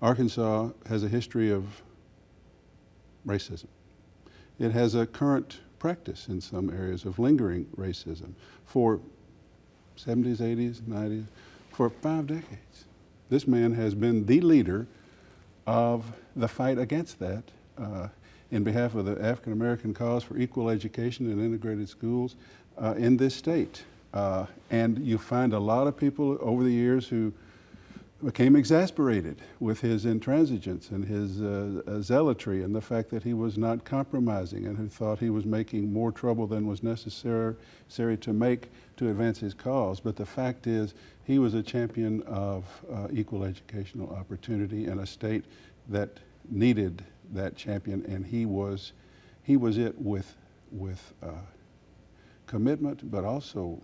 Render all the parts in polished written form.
Arkansas has a history of racism. It has a current practice in some areas of lingering racism for 70s, 80s, 90s, for 5 decades. This man has been the leader of the fight against that in behalf of the African American cause for equal education and integrated schools in this state. And you find a lot of people over the years who became exasperated with his intransigence and his zealotry and the fact that he was not compromising and who thought he was making more trouble than was necessary to make to advance his cause. But the fact is, he was a champion of equal educational opportunity in a state that needed that champion, and he was it with commitment, but also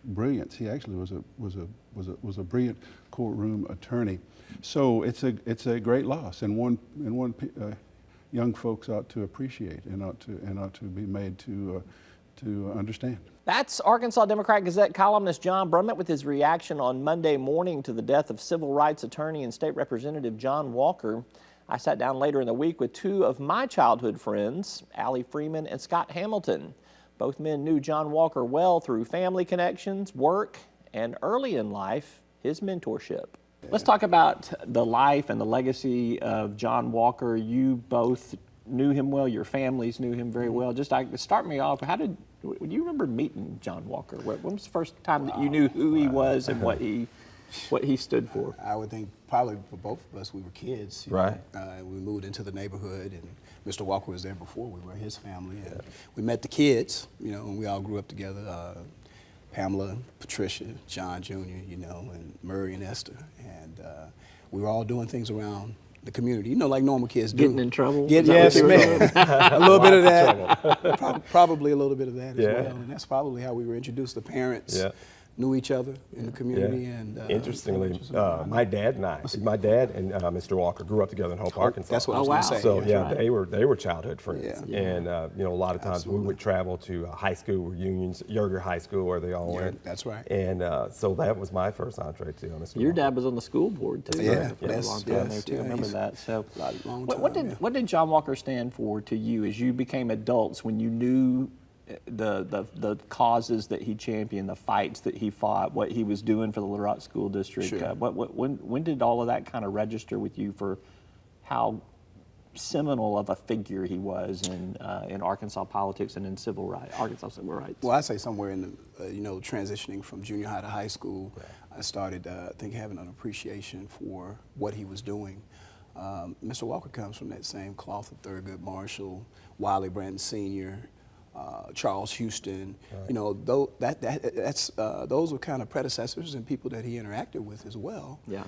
brilliance. He actually was a brilliant courtroom attorney. So it's a great loss, and one young folks ought to appreciate and ought to be made to understand. That's Arkansas Democrat-Gazette columnist John Brummett with his reaction on Monday morning to the death of civil rights attorney and state representative John Walker. I sat down later in the week with two of my childhood friends, Allie Freeman and Scott Hamilton. Both men knew John Walker well through family connections, work, and early in life, his mentorship. Let's talk about the life and the legacy of John Walker. You both knew him well, your families knew him very well. Just start me off, do you remember meeting John Walker? When was the first time that you knew who he was and what he stood for? I would think probably for both of us, we were kids. Right. We moved into the neighborhood, and Mr. Walker was there before. We were his family, and we met the kids, and we all grew up together. Pamela, Patricia, John Jr., and Murray and Esther, and we were all doing things around the community, like normal kids do. Getting in trouble? Yes, man. A little bit of that. Probably a little bit of that as well. And that's probably how we were introduced. The parents knew each other in the community. And interestingly, my dad and Mr. Walker grew up together in Hope, Arkansas. That's what I was going to say. So right. they were childhood friends. And a lot of times we would travel to high school reunions, Yerger High School, where they all went. That's right. And so that was my first entree to Mr. Walker. Your dad was on the school board too. Yeah, for a long time there too. I remember that. So, what did John Walker stand for to you as you became adults when you knew the causes that he championed, the fights that he fought, what he was doing for the Little Rock School District? Sure. When did all of that kind of register with you for how seminal of a figure he was in Arkansas politics and in Arkansas civil rights? Well, I say somewhere in the transitioning from junior high to high school, I started having an appreciation for what he was doing. Mr. Walker comes from that same cloth of Thurgood Marshall, Wiley Branton Sr., Charles Houston, those were kind of predecessors and people that he interacted with as well. Yeah.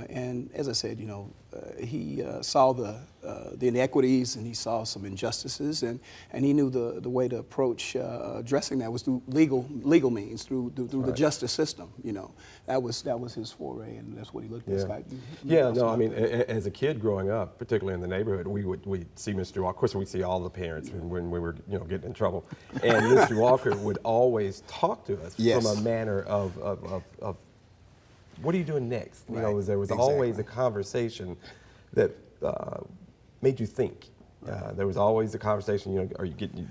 And as I said, he saw the inequities and he saw some injustices, and he knew the way to approach addressing that was through legal means, through the justice system. That was his foray, and that's what he looked at. As a kid growing up, particularly in the neighborhood, we'd see Mr. Walker. Of course, we'd see all the parents when we were getting in trouble, and Mr. Walker would always talk to us from a manner of what are you doing next? Right. There was always a conversation that made you think. There was always a conversation.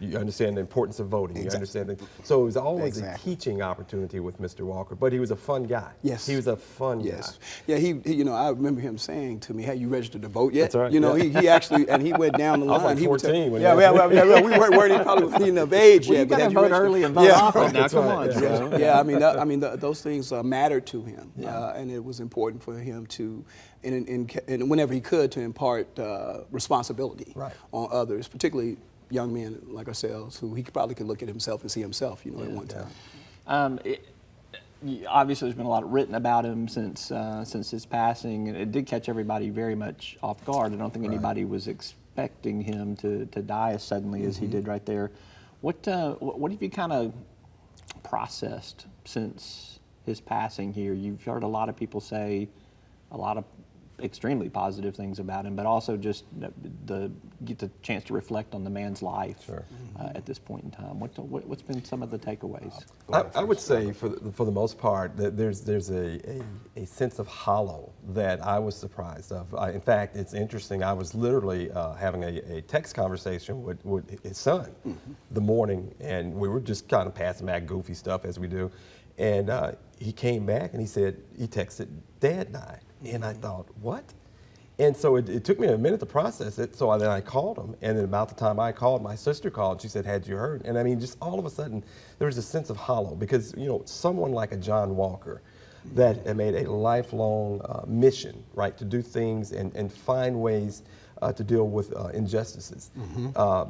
You understand the importance of voting. You understand so it was always a teaching opportunity with Mr. Walker. But he was a fun guy. Yes, he was a fun guy. Yeah, he I remember him saying to me, "Have you registered to vote yet?" That's right. He actually, and he went down the line. I was like 14 when we weren't probably of age yet. But you vote early and vote often. Now, come on, Joe. Yeah, those things mattered to him, and it was important for him to. And whenever he could, to impart responsibility on others, particularly young men like ourselves, who he probably could look at himself and see himself, at one time. Obviously, there's been a lot written about him since his passing, and it did catch everybody very much off guard. I don't think anybody was expecting him to die as suddenly as he did right there. What have you kind of processed since his passing here? You've heard a lot of people say, a lot of extremely positive things about him, but also just get the chance to reflect on the man's life at this point in time. What's been some of the takeaways? I would say, for the most part, that there's a sense of hollow that I was surprised of. In fact, it's interesting. I was literally having a text conversation with his son the morning, and we were just kind of passing back goofy stuff as we do, and he came back and he said he texted, "Dad died," and I thought, what? And so it took me a minute to process it. So then I called him, and then about the time I called, my sister called. She said, "Had you heard?" And I mean, just all of a sudden, there was a sense of hollow because someone like a John Walker, that made a lifelong mission, right, to do things and find ways to deal with injustices.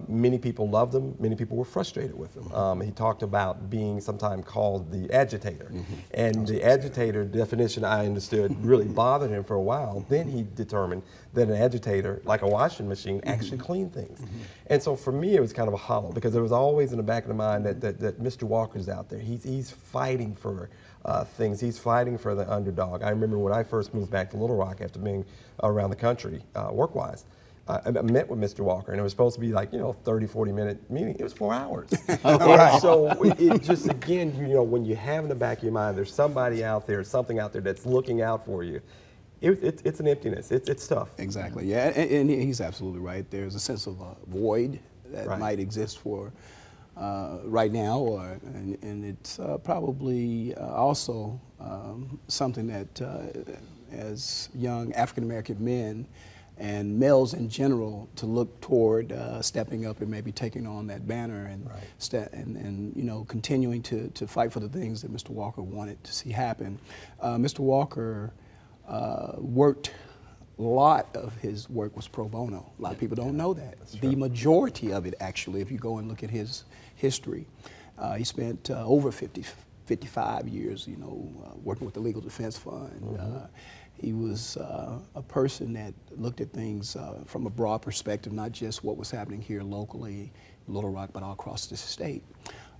Many people loved him. Many people were frustrated with him. He talked about being sometimes called the agitator. And the agitator definition, I understood, really bothered him for a while. Then he determined that an agitator, like a washing machine, actually cleaned things. And so for me, it was kind of a hollow because there was always in the back of the mind that Mr. Walker's out there. He's fighting for things. He's fighting for the underdog. I remember when I first moved back to Little Rock after being around the country work-wise, I met with Mr. Walker, and it was supposed to be like, 30, 40-minute meeting. It was 4 hours. And so it just, again, when you have in the back of your mind, there's somebody out there, something out there that's looking out for you, it's an emptiness. It's tough. Exactly, yeah, and he's absolutely right. There's a sense of void that might exist for right now, and it's probably also something that as young African-American men and males in general to look toward stepping up and maybe taking on that banner and continuing to fight for the things that Mr. Walker wanted to see happen. Mr. Walker worked. A lot of his work was pro bono. A lot of people don't know that. The majority of it, actually, if you go and look at his history, he spent over 55 years, working with the Legal Defense Fund. He was a person that looked at things from a broad perspective, not just what was happening here locally in Little Rock, but all across the state.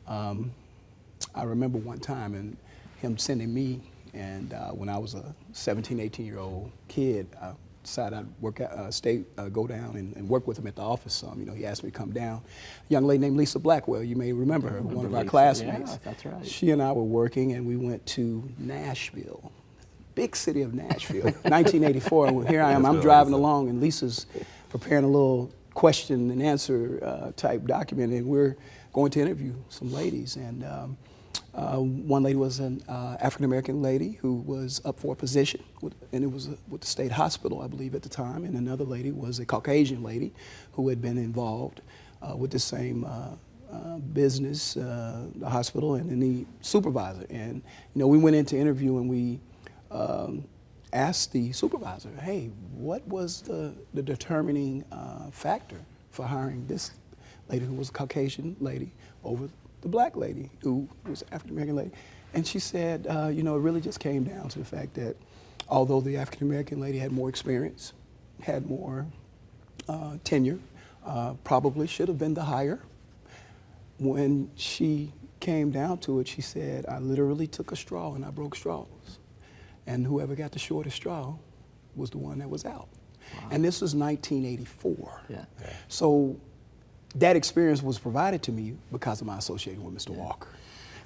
I remember one time and him sending me, and when I was a 17, 18-year-old kid, I decided I'd go down and work with him at the office some. He asked me to come down. A young lady named Lisa Blackwell, you may remember her, one of our classmates. Yeah, that's right. She and I were working, and we went to Nashville. Big city of Nashville, 1984, and here I am, I'm driving along, and Lisa's preparing a little question and answer type document, and we're going to interview some ladies, and one lady was an African-American lady who was up for a position, and it was with the state hospital, I believe, at the time, and another lady was a Caucasian lady who had been involved with the same business, the hospital, and then the supervisor, and we went in to interview, and we asked the supervisor, hey, what was the determining factor for hiring this lady who was a Caucasian lady over the black lady who was an African-American lady? And she said, it really just came down to the fact that although the African-American lady had more experience, had more tenure, probably should have been the hire, when she came down to it, she said, I literally took a straw and I broke straws. And whoever got the shortest straw was the one that was out. Wow. And this was 1984. Yeah. So that experience was provided to me because of my association with Mr. Walker.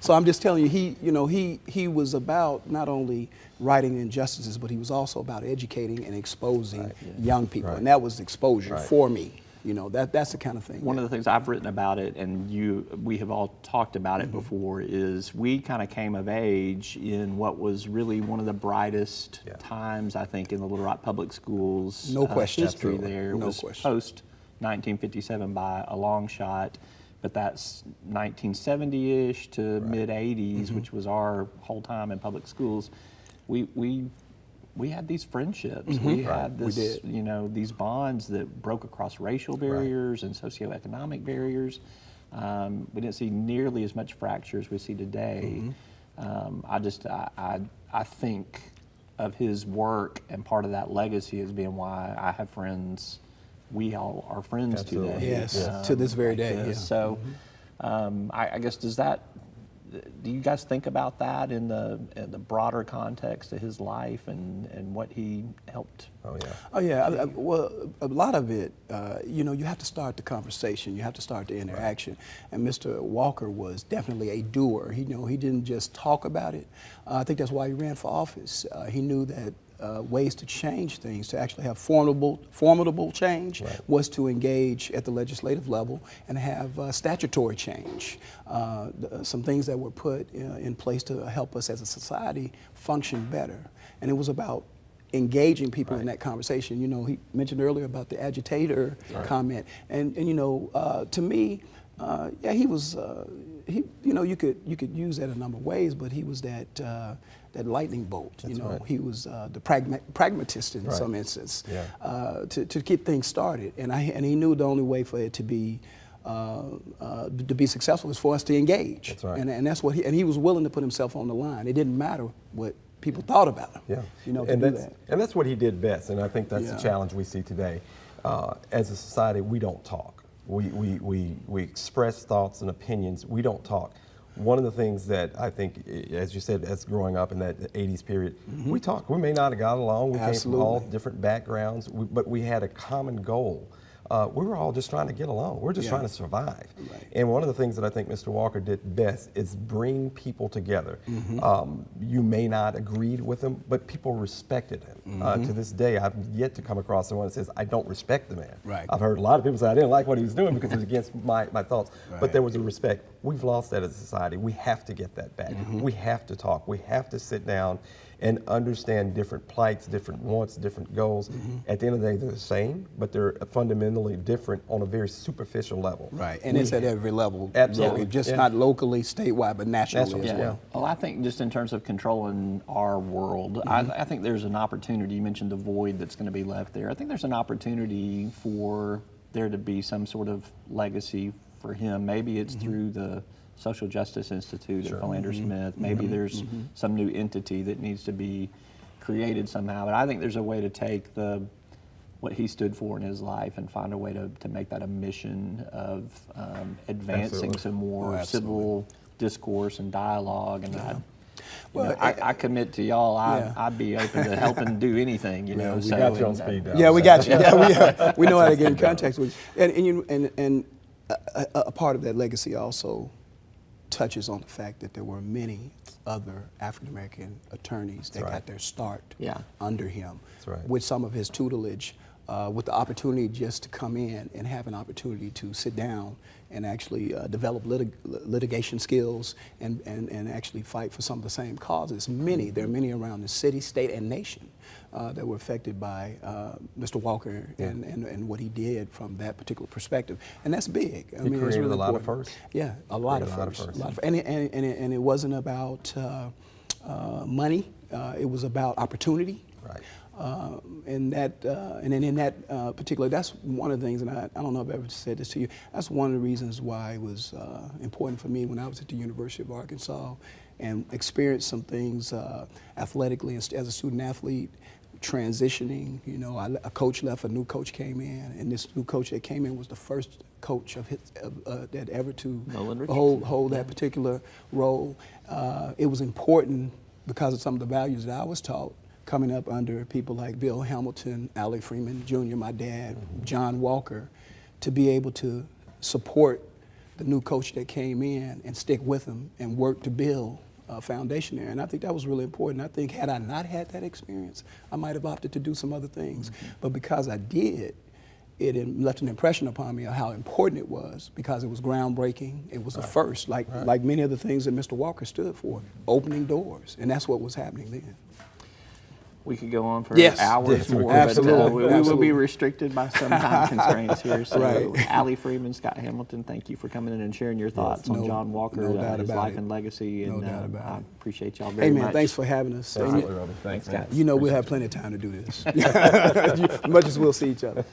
So I'm just telling you, he was about not only righting injustices, but he was also about educating and exposing young people. And that was exposure for me. That's the kind of thing. One of the things I've written about it, and we have all talked about it before, is we kind of came of age in what was really one of the brightest times, I think, in the Little Rock Public Schools history there. It was post 1957 by a long shot, but that's 1970-ish to mid-80s, which was our whole time in public schools. We had these friendships. We had this, these bonds that broke across racial barriers and socioeconomic barriers. We didn't see nearly as much fracture as we see today. I think of his work, and part of that legacy is being why I have friends. We all are friends today. Yes, to this very day. So, I guess does that do you guys think about that in the broader context of his life and what he helped? Oh yeah. Oh yeah. Well, a lot of it, you have to start the conversation. You have to start the interaction. Right. And Mr. Walker was definitely a doer. He didn't just talk about it. I think that's why he ran for office. He knew that ways to change things, to actually have formidable change, was to engage at the legislative level and have statutory change. Some things that were put in place to help us as a society function better. And it was about engaging people in that conversation. He mentioned earlier about the agitator comment, and to me, yeah, he was. You could use that a number of ways, but he was that lightning bolt. He was the pragmatist in some instance to get things started, and he knew the only way for it to be successful is for us to engage. That's right. And that's what he was willing to put himself on the line. It didn't matter what people thought about him. Yeah. And that's what he did best. And I think that's the challenge we see today. As a society, we don't talk. We express thoughts and opinions. We don't talk. One of the things that I think, as you said, as growing up in that 80s period, we talked. We may not have got along. We came from all different backgrounds, but we had a common goal. We were all just trying to get along. We're just trying to survive. Right. And one of the things that I think Mr. Walker did best is bring people together. You may not agree with him, but people respected him. To this day, I've yet to come across someone that says, I don't respect the man. Right. I've heard a lot of people say, I didn't like what he was doing because it was against my thoughts. Right. But there was a respect. We've lost that as a society. We have to get that back. We have to talk. We have to sit down and understand different plights, different wants, different goals. At the end of the day, they're the same, but they're fundamentally different on a very superficial level. Right, and it's at every level. Absolutely. Just not locally, statewide, but nationally as well. Well, I think just in terms of controlling our world, I think there's an opportunity. You mentioned the void that's going to be left there. I think there's an opportunity for there to be some sort of legacy for him. Maybe it's through the Social Justice Institute or Philander Smith. Maybe there's some new entity that needs to be created somehow. But I think there's a way to take what he stood for in his life and find a way to make that a mission of advancing some more civil discourse and dialogue. And I commit to y'all. I'd be open to helping do anything. We got you on speed dial. Yeah, we got you. We know how to get in contact with you. And a part of that legacy also touches on the fact that there were many other African American attorneys that got their start under him, with some of his tutelage, with the opportunity just to come in and have an opportunity to sit down and actually develop litigation skills and actually fight for some of the same causes. There are many around the city, state, and nation that were affected by Mr. Walker and what he did from that particular perspective, and that's big. He created it's really a lot of firsts. Yeah, a lot of firsts. And it wasn't about money. It was about opportunity. Right. And then in that particular, that's one of the things, and I don't know if I've ever said this to you, that's one of the reasons why it was important for me when I was at the University of Arkansas and experienced some things athletically as a student athlete, transitioning. A coach left, a new coach came in, and this new coach that came in was the first coach that ever to hold that particular role. It was important because of some of the values that I was taught, coming up under people like Bill Hamilton, Allie Freeman Jr., my dad, John Walker, to be able to support the new coach that came in and stick with him and work to build a foundation there. And I think that was really important. I think had I not had that experience, I might have opted to do some other things. But because I did, it left an impression upon me of how important it was, because it was groundbreaking. It was a first, like many of the things that Mr. Walker stood for, opening doors. And that's what was happening then. We could go on for hours more, but we will be restricted by some time constraints here. So, Allie Freeman, Scott Hamilton, thank you for coming in and sharing your thoughts on John Walker, his life and legacy. And I appreciate y'all very much. Hey, man, thanks for having us. Absolutely, Robert. Thanks, guys. We'll have plenty of time to do this, as much as we'll see each other.